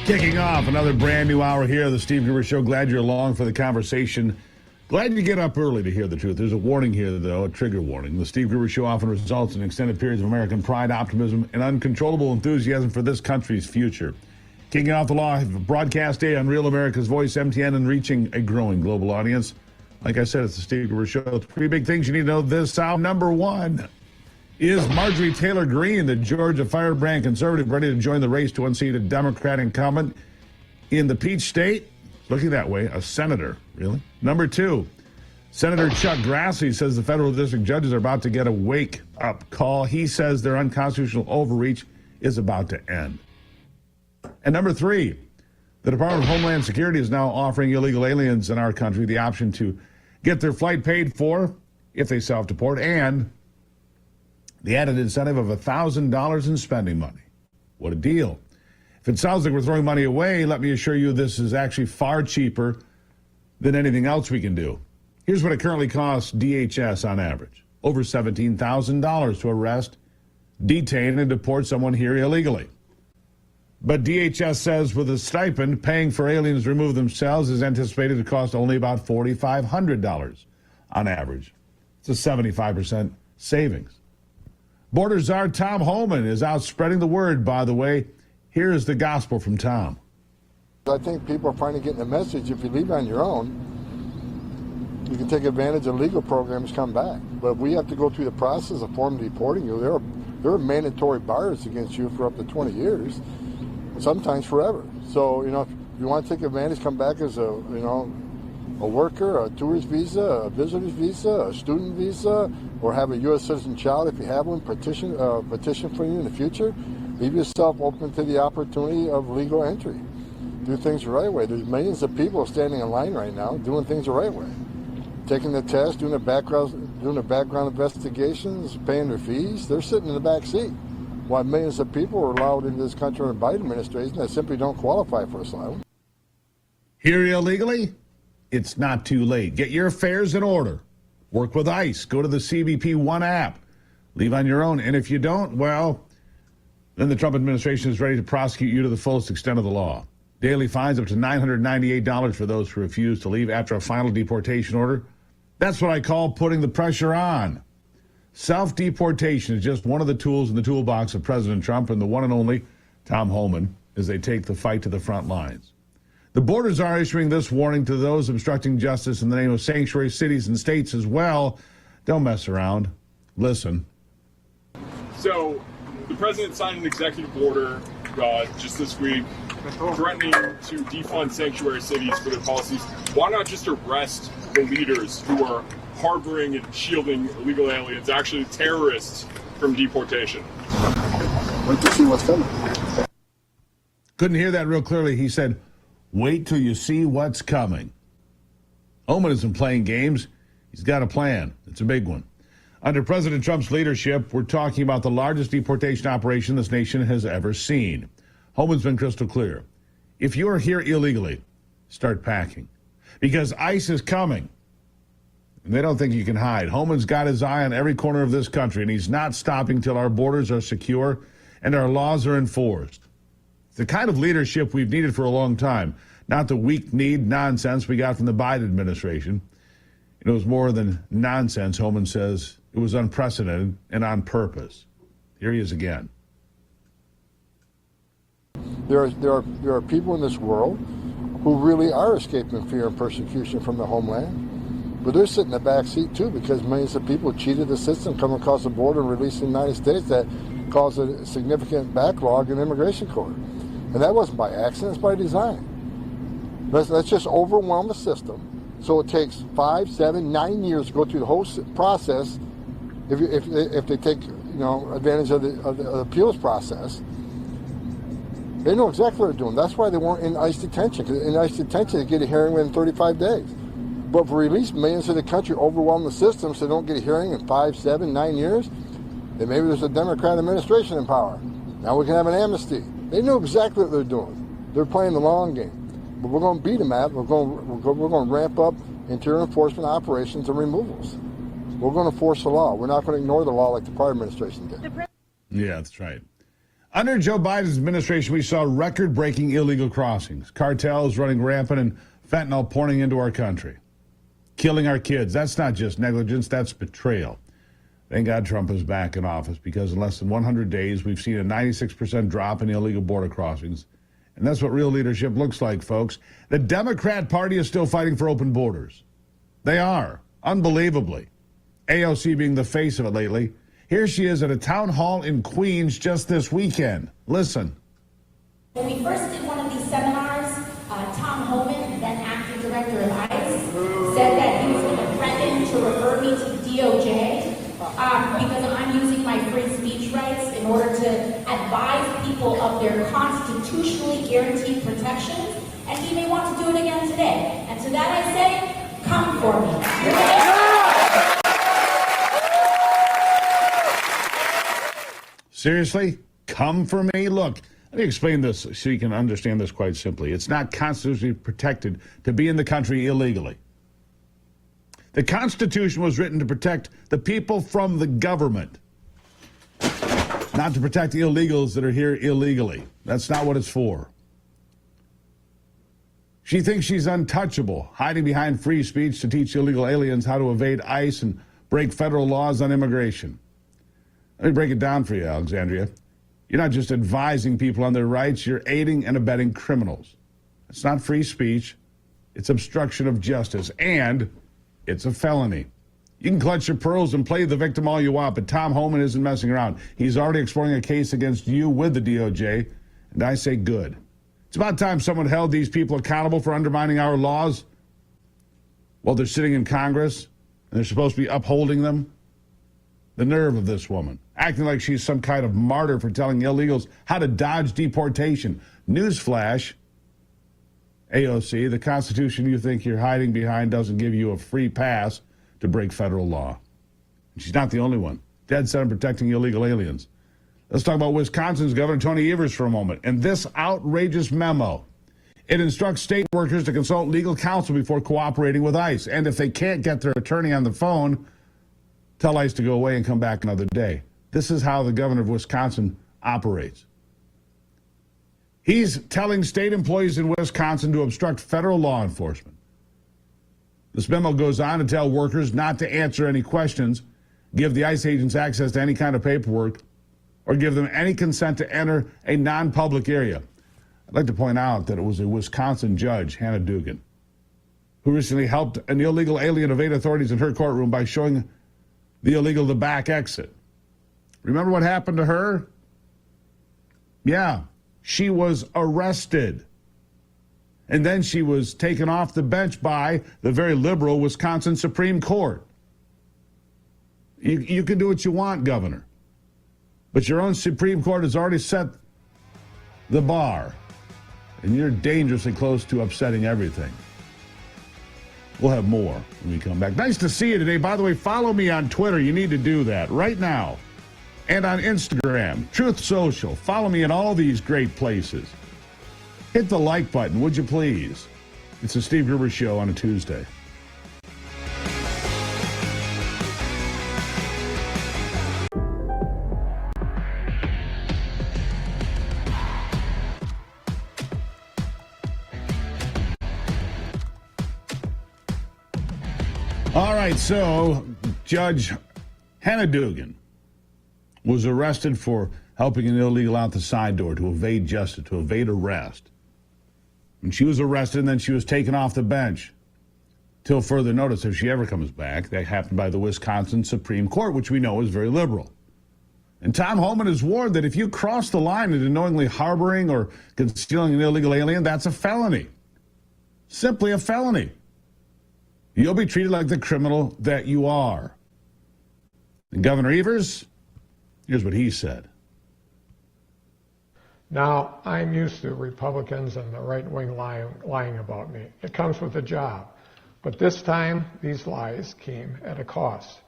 Kicking off another brand new hour here of the Steve Gruber Show. Glad you're along for the conversation. Glad you get up early to hear the truth. There's a warning here, though, a trigger warning. The Steve Gruber Show often results in extended periods of American pride, optimism, and uncontrollable enthusiasm for this country's future. Kicking off the live broadcast day on Real America's Voice, MTN, and reaching a growing global audience. Like I said, it's the Steve Gruber Show. Three big things you need to know this hour. Number one, is Marjorie Taylor Greene, the Georgia firebrand conservative, ready to join the race to unseat a Democrat incumbent in the Peach State? Looking that way, a senator, really? Number two, Senator Chuck Grassley says the federal district judges are about to get a wake-up call. He says their unconstitutional overreach is about to end. And number three, the Department of Homeland Security is now offering illegal aliens in our country the option to get their flight paid for if they self-deport, and the added incentive of $1,000 in spending money. What a deal. If it sounds like we're throwing money away, let me assure you this is actually far cheaper than anything else we can do. Here's what it currently costs DHS on average. Over $17,000 to arrest, detain, and deport someone here illegally. But DHS says with a stipend, paying for aliens to remove themselves is anticipated to cost only about $4,500 on average. It's a 75% savings. Border czar Tom Homan is out spreading the word, by the way. Here is the gospel from Tom. I think people are finally getting the message. If you leave on your own, you can take advantage of legal programs, come back. But we have to go through the process of formally deporting you. There are mandatory bars against you for up to 20 years, sometimes forever. So, if you want to take advantage, come back as a worker, a tourist visa, a visitor's visa, a student visa, or have a U.S. citizen child if you have one, petition for you in the future. Leave yourself open to the opportunity of legal entry. Do things the right way. There's millions of people standing in line right now doing things the right way. Taking the test, doing the background investigations, paying their fees. They're sitting in the back seat. While millions of people are allowed into this country under the Biden administration that simply don't qualify for asylum. Here illegally? It's not too late. Get your affairs in order. Work with ICE. Go to the CBP One app. Leave on your own. And if you don't, well, then the Trump administration is ready to prosecute you to the fullest extent of the law. Daily fines up to $998 for those who refuse to leave after a final deportation order. That's what I call putting the pressure on. Self-deportation is just one of the tools in the toolbox of President Trump and the one and only Tom Homan as they take the fight to the front lines. The borders are issuing this warning to those obstructing justice in the name of sanctuary cities and states as well. Don't mess around. Listen. So, the president signed an executive order just this week threatening to defund sanctuary cities for their policies. Why not just arrest the leaders who are harboring and shielding illegal aliens, actually terrorists, from deportation? Wait to see what's coming. Couldn't hear that real clearly. He said, wait till you see what's coming. Homan isn't playing games. He's got a plan. It's a big one. Under President Trump's leadership, we're talking about the largest deportation operation this nation has ever seen. Homan's been crystal clear. If you're here illegally, start packing. Because ICE is coming. And they don't think you can hide. Homan's got his eye on every corner of this country, and he's not stopping till our borders are secure and our laws are enforced. It's the kind of leadership we've needed for a long time, not the weak-kneed nonsense we got from the Biden administration. It was more than nonsense, Homan says. It was unprecedented and on purpose. Here he is again. There are people in this world who really are escaping fear and persecution from the homeland, but they're sitting in the back seat too because millions of people cheated the system, come across the border and released in the United States. That caused a significant backlog in immigration court, and that wasn't by accident; it's by design. Let's just overwhelm the system. So it takes 5, 7, 9 years to go through the whole process. If they take advantage of the appeals process, they know exactly what they're doing. That's why they weren't in ICE detention. Because in ICE detention, they get a hearing within 35 days. But for release, millions of the country overwhelm the system, so they don't get a hearing in 5, 7, 9 years. Then maybe there's a Democrat administration in power. Now we can have an amnesty. They know exactly what they're doing. They're playing the long game. But we're going to beat them at it. We're going to ramp up interior enforcement operations and removals. We're going to force the law. We're not going to ignore the law like the prior administration did. Yeah, that's right. Under Joe Biden's administration, we saw record-breaking illegal crossings, cartels running rampant, and fentanyl pouring into our country, killing our kids. That's not just negligence, that's betrayal. Thank God Trump is back in office, because in less than 100 days, we've seen a 96% drop in illegal border crossings. And that's what real leadership looks like, folks. The Democrat Party is still fighting for open borders. They are, unbelievably. AOC being the face of it lately. Here she is at a town hall in Queens just this weekend. Listen. When we first did one of these seminars, Tom Homan, then acting director of ICE, said that he was going to threaten to refer me to the DOJ because I'm using my free speech rights in order to advise people of their constitutionally guaranteed protections, and he may want to do it again today. And to that I say, come for me. Seriously? Come for me? Look, let me explain this so you can understand this quite simply. It's not constitutionally protected to be in the country illegally. The Constitution was written to protect the people from the government, not to protect illegals that are here illegally. That's not what it's for. She thinks she's untouchable, hiding behind free speech to teach illegal aliens how to evade ICE and break federal laws on immigration. Let me break it down for you, Alexandria. You're not just advising people on their rights, you're aiding and abetting criminals. It's not free speech, it's obstruction of justice, and it's a felony. You can clutch your pearls and play the victim all you want, but Tom Homan isn't messing around. He's already exploring a case against you with the DOJ, and I say good. It's about time someone held these people accountable for undermining our laws while they're sitting in Congress and they're supposed to be upholding them. The nerve of this woman, acting like she's some kind of martyr for telling illegals how to dodge deportation. Newsflash, AOC, the Constitution you think you're hiding behind doesn't give you a free pass to break federal law. And she's not the only one. Dead set on protecting illegal aliens. Let's talk about Wisconsin's Governor Tony Evers for a moment. And this outrageous memo. It instructs state workers to consult legal counsel before cooperating with ICE. And if they can't get their attorney on the phone, tell ICE to go away and come back another day. This is how the governor of Wisconsin operates. He's telling state employees in Wisconsin to obstruct federal law enforcement. This memo goes on to tell workers not to answer any questions, give the ICE agents access to any kind of paperwork, or give them any consent to enter a non-public area. I'd like to point out that it was a Wisconsin judge, Hannah Dugan, who recently helped an illegal alien evade authorities in her courtroom by showing the illegal the back exit. Remember what happened to her? Yeah, she was arrested. And then she was taken off the bench by the very liberal Wisconsin Supreme Court. You can do what you want, Governor. But your own Supreme Court has already set the bar. And you're dangerously close to upsetting everything. We'll have more when we come back. Nice to see you today. By the way, follow me on Twitter. You need to do that right now. And on Instagram, Truth Social. Follow me in all these great places. Hit the like button, would you please? It's the Steve Gruber Show on a Tuesday. All right, so Judge Hannah Dugan was arrested for helping an illegal out the side door to evade justice, to evade arrest. And she was arrested, and then she was taken off the bench till further notice if she ever comes back. That happened by the Wisconsin Supreme Court, which we know is very liberal. And Tom Homan has warned that if you cross the line into knowingly harboring or concealing an illegal alien, that's a felony. Simply a felony. You'll be treated like the criminal that you are. And Governor Evers, here's what he said. Now, I'm used to Republicans and the right wing lying about me. It comes with the job. But this time, these lies came at a cost.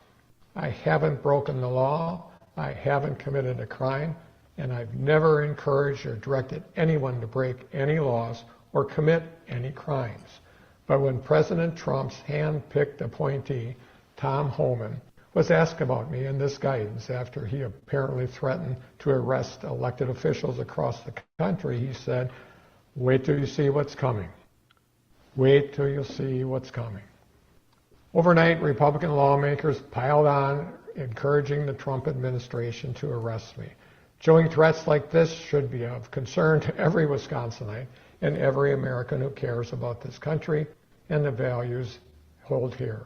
I haven't broken the law, I haven't committed a crime, and I've never encouraged or directed anyone to break any laws or commit any crimes. But when President Trump's hand-picked appointee, Tom Homan, was asked about me in this guidance after he apparently threatened to arrest elected officials across the country, he said, "Wait till you see what's coming. Wait till you see what's coming." Overnight, Republican lawmakers piled on, encouraging the Trump administration to arrest me. Showing threats like this should be of concern to every Wisconsinite and every American who cares about this country and the values held here.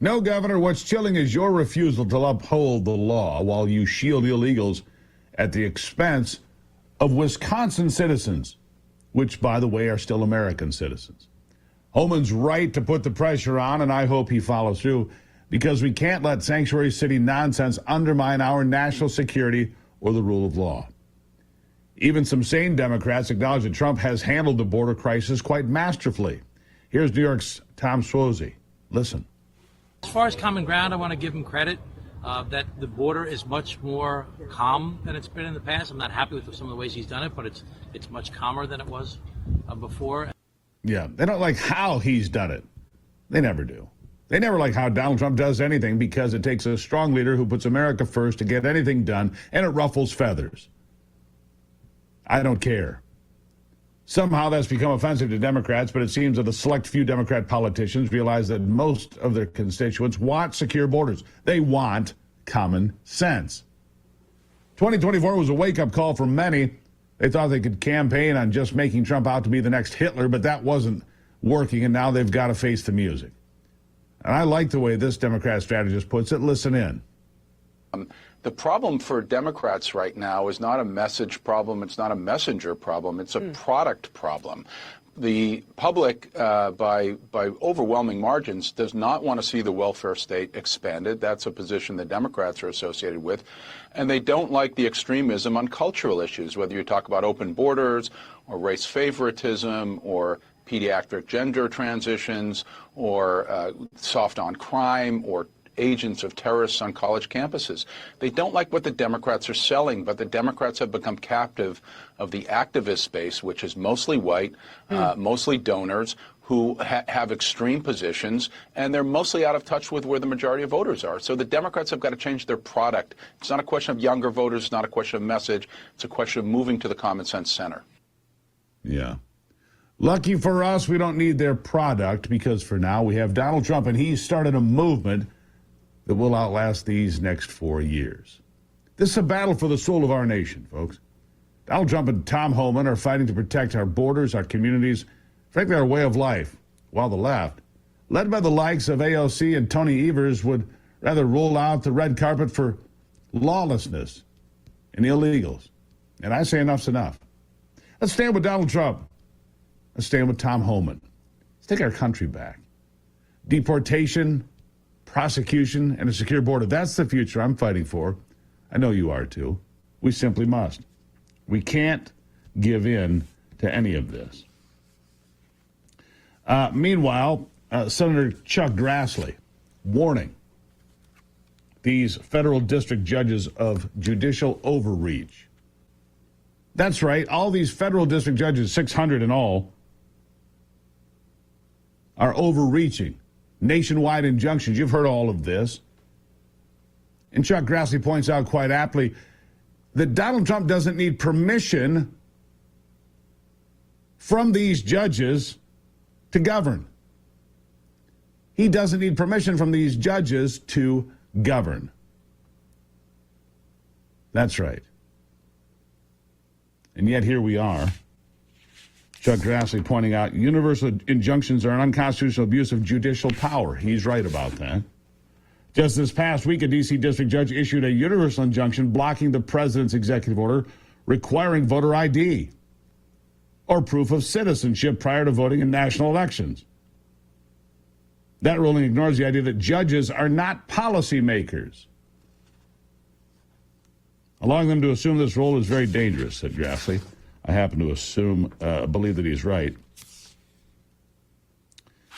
No, Governor, what's chilling is your refusal to uphold the law while you shield illegals at the expense of Wisconsin citizens, which, by the way, are still American citizens. Homan's right to put the pressure on, and I hope he follows through, because we can't let sanctuary city nonsense undermine our national security or the rule of law. Even some sane Democrats acknowledge that Trump has handled the border crisis quite masterfully. Here's New York's Tom Suozzi. Listen. As far as common ground, I want to give him credit that the border is much more calm than it's been in the past. I'm not happy with some of the ways he's done it, but it's much calmer than it was before. Yeah, they don't like how he's done it. They never do. They never like how Donald Trump does anything because it takes a strong leader who puts America first to get anything done, and it ruffles feathers. I don't care. Somehow that's become offensive to Democrats, but it seems that a select few Democrat politicians realize that most of their constituents want secure borders. They want common sense. 2024 was a wake-up call for many. They thought they could campaign on just making Trump out to be the next Hitler, but that wasn't working, and now they've got to face the music. And I like the way this Democrat strategist puts it. Listen in. The problem for Democrats right now is not a message problem. It's not a messenger problem. It's a product problem. The public, by overwhelming margins, does not want to see the welfare state expanded. That's a position the Democrats are associated with. And they don't like the extremism on cultural issues, whether you talk about open borders or race favoritism or pediatric gender transitions or soft on crime or agents of terrorists on college campuses. They don't like what the Democrats are selling, but the Democrats have become captive of the activist space, which is mostly white, mostly donors who have extreme positions, and they're mostly out of touch with where the majority of voters are. So the Democrats have got to change their product. It's not a question of younger voters. It's not a question of message. It's a question of moving to the common sense center. Yeah. Lucky for us, we don't need their product because for now we have Donald Trump, and he's started a movement that will outlast these next 4 years. This is a battle for the soul of our nation, folks. Donald Trump and Tom Homan are fighting to protect our borders, our communities, frankly, our way of life, while the left, led by the likes of AOC and Tony Evers, would rather roll out the red carpet for lawlessness and illegals. And I say enough's enough. Let's stand with Donald Trump. Let's stand with Tom Homan. Let's take our country back. Deportation, prosecution, and a secure border. That's the future I'm fighting for. I know you are too. We simply must. We can't give in to any of this. Meanwhile, Senator Chuck Grassley, warning these federal district judges of judicial overreach. That's right, all these federal district judges, 600 in all, are overreaching. Nationwide injunctions. You've heard all of this. And Chuck Grassley points out quite aptly that Donald Trump doesn't need permission from these judges to govern. He doesn't need permission from these judges to govern. That's right. And yet here we are. Chuck Grassley pointing out universal injunctions are an unconstitutional abuse of judicial power. He's right about that. Just this past week, a D.C. district judge issued a universal injunction blocking the president's executive order requiring voter ID or proof of citizenship prior to voting in national elections. That ruling ignores the idea that judges are not policymakers. Allowing them to assume this role is very dangerous, said Grassley. I happen to believe that he's right.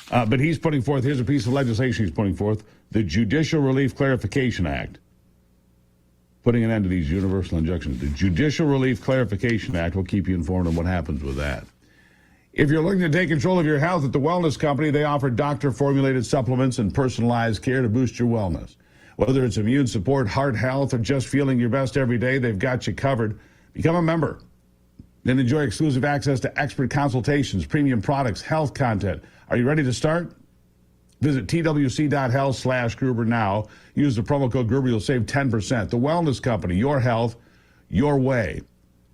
But he's putting forth, here's a piece of legislation he's putting forth, the Judicial Relief Clarification Act, putting an end to these universal injunctions. The Judicial Relief Clarification Act will keep you informed on what happens with that. If you're looking to take control of your health at the Wellness Company, they offer doctor-formulated supplements and personalized care to boost your wellness. Whether it's immune support, heart health, or just feeling your best every day, they've got you covered. Become a member. Then enjoy exclusive access to expert consultations, premium products, health content. Are you ready to start? Visit twc.health/Gruber now. Use the promo code Gruber. You'll save 10%. The Wellness Company, your health, your way.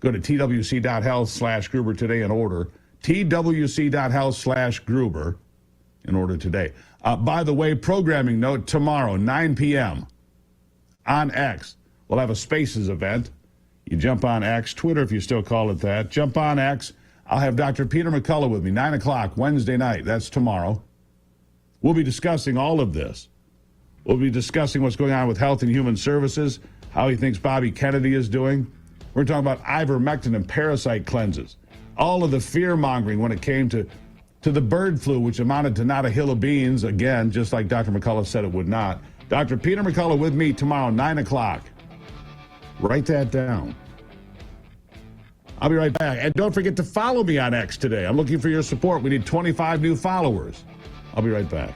Go to twc.health/Gruber today and order. twc.health/Gruber in order today. By the way, programming note, tomorrow, 9 p.m. on X, we'll have a Spaces event. You jump on X, Twitter if you still call it that. Jump on X. I'll have Dr. Peter McCullough with me, 9 o'clock, Wednesday night. That's tomorrow. We'll be discussing all of this. We'll be discussing what's going on with Health and Human Services, how he thinks Bobby Kennedy is doing. We're talking about ivermectin and parasite cleanses. All of the fear-mongering when it came to the bird flu, which amounted to not a hill of beans, again, just like Dr. McCullough said it would not. Dr. Peter McCullough with me tomorrow, 9 o'clock. Write that down. I'll be right back. And don't forget to follow me on X today. I'm looking for your support. We need 25 new followers. I'll be right back.